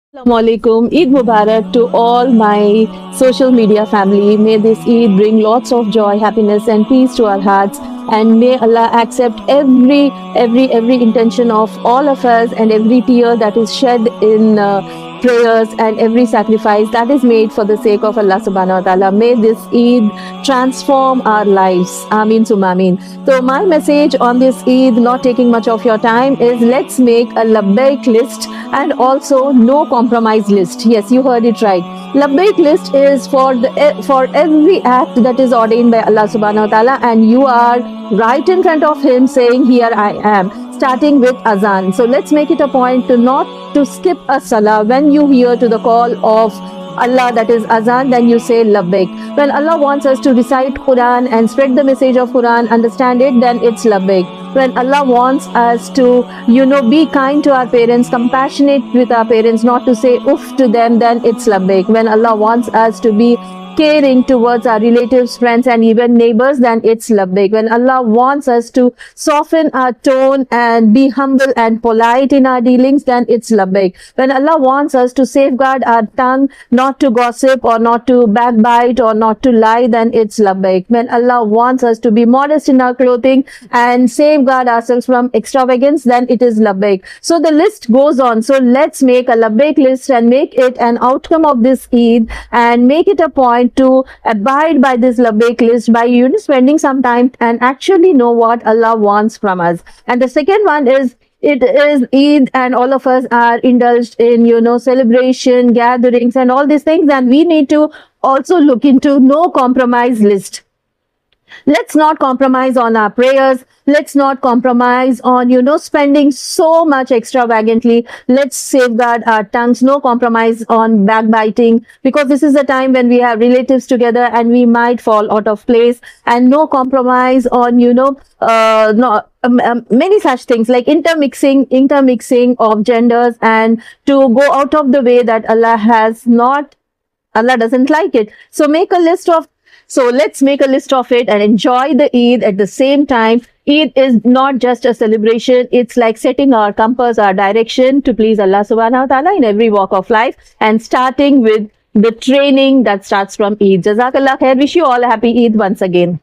Assalamualaikum. Eid Mubarak to all my social media family. May this Eid bring lots of joy, happiness, and peace to our hearts. And may Allah accept every intention of all of us and every tear that is shed in prayers and every sacrifice that is made for the sake of Allah subhanahu wa ta'ala. May this Eid transform our lives. Ameen summa ameen. So my message on this Eid, not taking much of your time, is let's make a labbaik list and also no compromise list. Yes, you heard it right. Labbaik list is for every act that is ordained by Allah subhanahu wa ta'ala, and you are right in front of him saying, here I am, starting with azan. So let's make it a point to not to skip a salah. When you hear to the call of Allah, that is azan, then you say labbaik. When Allah wants us to recite Quran and spread the message of Quran, understand it, then it's labbaik. When Allah wants us to, be kind to our parents, compassionate with our parents, not to say oof to them, then it's labbaik. When Allah wants us to be caring towards our relatives, friends, and even neighbors, then it's labbaik. When Allah wants us to soften our tone and be humble and polite in our dealings, then it's labbaik. When Allah wants us to safeguard our tongue, not to gossip or not to backbite or not to lie, then it's labbaik. When Allah wants us to be modest in our clothing and safeguard ourselves from extravagance, then it is labbaik. So the list goes on. So let's make a labbaik list and make it an outcome of this Eid and make it a point to abide by this labbaik list by spending some time and actually know what Allah wants from us. And the second one is, it is Eid and all of us are indulged in celebration, gatherings and all these things, and we need to also look into no compromise list. Let's not compromise on our prayers. Let's not compromise on, spending so much extravagantly. Let's safeguard our tongues. No compromise on backbiting, because this is a time when we have relatives together and we might fall out of place. And no compromise on, many such things like intermixing of genders, and to go out of the way that Allah doesn't like it. So let's make a list of it and enjoy the Eid at the same time. Eid is not just a celebration. It's like setting our compass, our direction to please Allah subhanahu wa ta'ala in every walk of life, and starting with the training that starts from Eid. Jazakallah khair. Wish you all a happy Eid once again.